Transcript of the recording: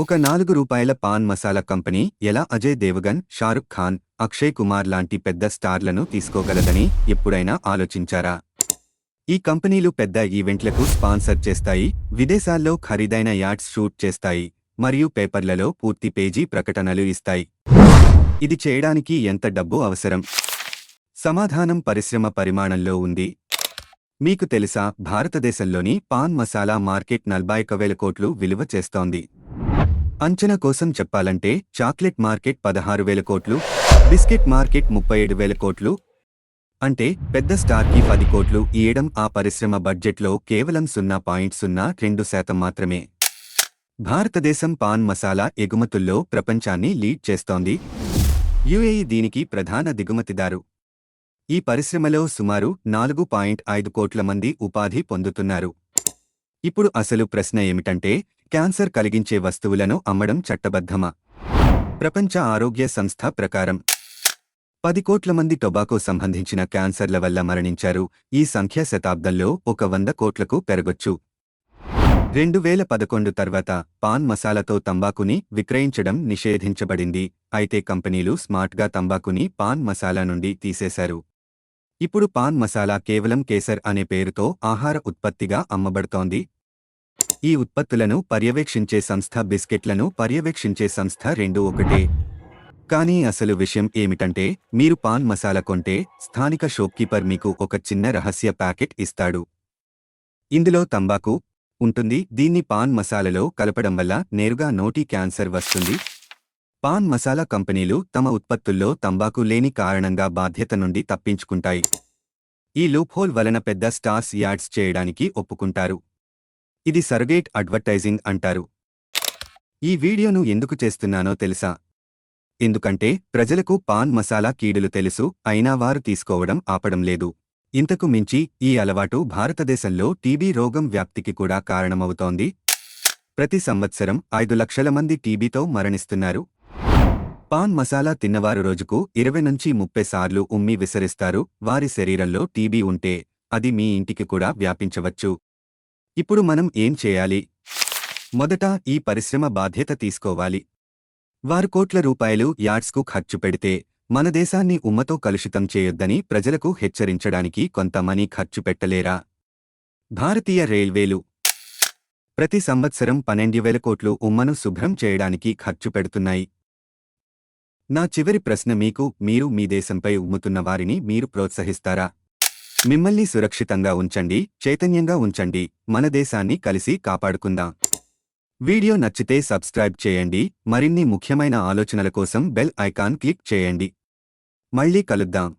ఒక ₹4 pan masala company ఎలా అజయ్ దేవగన్, షారుఖ్ ఖాన్, అక్షయ్ కుమార్ లాంటి పెద్ద స్టార్లను తీసుకోగలదని ఎప్పుడైనా ఆలోచించారా? ఈ కంపెనీలు పెద్ద ఈవెంట్లకు స్పాన్సర్ చేస్తాయి, విదేశాల్లో ఖరీదైన యాడ్స్ షూట్ చేస్తాయి, మరియు పేపర్లలో పూర్తి పేజీ ప్రకటనలు ఇస్తాయి. ఇది చేయడానికి ఎంత డబ్బు అవసరం? సమాధానం పరిశ్రమ పరిమాణంలో ఉంది. మీకు తెలుసా, భారతదేశంలోని పాన్ మసాలా మార్కెట్ 41,000 కోట్లు విలువ చేస్తోంది. అంచనా కోసం చెప్పాలంటే చాక్లెట్ మార్కెట్ 16,000 కోట్లు, బిస్కెట్ మార్కెట్ 37,000 కోట్లు. అంటే పెద్ద స్టార్కి 10 కోట్లు ఇయ్యడం ఆ పరిశ్రమ బడ్జెట్లో కేవలం 0.02% మాత్రమే. భారతదేశం పాన్ మసాలా ఎగుమతుల్లో ప్రపంచాన్ని లీడ్ చేస్తోంది. యుఏఈ దీనికి ప్రధాన దిగుమతిదారు. ఈ పరిశ్రమలో సుమారు 4.5 కోట్ల మంది ఉపాధి పొందుతున్నారు. ఇప్పుడు అసలు ప్రశ్న ఏమిటంటే, క్యాన్సర్ కలిగించే వస్తువులను అమ్మడం చట్టబద్ధమా? ప్రపంచ ఆరోగ్య సంస్థ ప్రకారం 10 కోట్ల మంది టొబాకో సంబంధించిన క్యాన్సర్ల వల్ల మరణించారు. ఈ సంఖ్య శతాబ్దంలో 100 కోట్లకు పెరగొచ్చు. 2011 తర్వాత పాన్ మసాలాతో తంబాకుని విక్రయించడం నిషేధించబడింది. అయితే కంపెనీలు స్మార్ట్గా తంబాకుని పాన్ మసాలా నుండి తీసేశారు. ఇప్పుడు పాన్ మసాలా కేవలం కేసర్ అనే పేరుతో ఆహార ఉత్పత్తిగా అమ్మబడుతోంది. ఈ ఉత్పత్తులను పర్యవేక్షించే సంస్థ, బిస్కెట్లను పర్యవేక్షించే సంస్థ రెండూ ఒకటే. కానీ అసలు విషయం ఏమిటంటే, మీరు పాన్ మసాలా కొంటే స్థానిక షాప్కీపర్ మీకు ఒక చిన్న రహస్య ప్యాకెట్ ఇస్తాడు. ఇందులో తంబాకు ఉంటుంది. దీన్ని పాన్ మసాలాలో కలపడం వల్ల నేరుగా నోటి క్యాన్సర్ వస్తుంది. పాన్ మసాలా కంపెనీలు తమ ఉత్పత్తుల్లో తంబాకు లేని కారణంగా బాధ్యత నుండి తప్పించుకుంటాయి. ఈ లూప్హోల్ వలన పెద్ద స్టార్స్ యాడ్స్ చేయడానికి ఒప్పుకుంటారు. ఇది సర్గేట్ అడ్వర్టైజింగ్ అంటారు. ఈ వీడియోను ఎందుకు చేస్తున్నానో తెలుసా? ఎందుకంటే ప్రజలకు పాన్ మసాలా కీడులు తెలుసు, అయినా వారు తీసుకోవడం ఆపడం లేదు. ఇంతకు మించి ఈ అలవాటు భారతదేశంలో టీబీ రోగం వ్యాప్తికి కూడా కారణమవుతోంది. ప్రతి సంవత్సరం 5 లక్షల మంది టీబీతో మరణిస్తున్నారు. పాన్ మసాలా తిన్నవారు రోజుకు 20 నుంచి 30 సార్లు ఉమ్మి విసరిస్తారు. వారి శరీరంలో టీబీ ఉంటే అది మీ ఇంటికి కూడా వ్యాపించవచ్చు. ఇప్పుడు మనం ఏం చేయాలి? మొదట ఈ పరిశ్రమ బాధ్యత తీసుకోవాలి. వారు కోట్ల రూపాయలు యాడ్స్కు ఖర్చు పెడితే మన దేశాన్ని ఉమ్మతో కలుషితం చేయొద్దని ప్రజలకు హెచ్చరించడానికి కొంత మనీ ఖర్చు పెట్టలేరా? భారతీయ రైల్వేలు ప్రతి సంవత్సరం 12,000 కోట్లు ఉమ్మను శుభ్రం చేయడానికి ఖర్చు పెడుతున్నాయి. నా చివరి ప్రశ్న మీకు, మీరు మీ దేశంపై ఉమ్ముతున్న వారిని మీరు ప్రోత్సహిస్తారా? మిమ్మల్ని సురక్షితంగా ఉంచండి, చైతన్యంగా ఉంచండి, మన దేశాన్ని కలిసి కాపాడుకుందాం. వీడియో నచ్చితే సబ్స్క్రైబ్ చేయండి. మరిన్ని ముఖ్యమైన ఆలోచనల కోసం బెల్ ఐకాన్ క్లిక్ చేయండి. మళ్ళీ కలుద్దాం.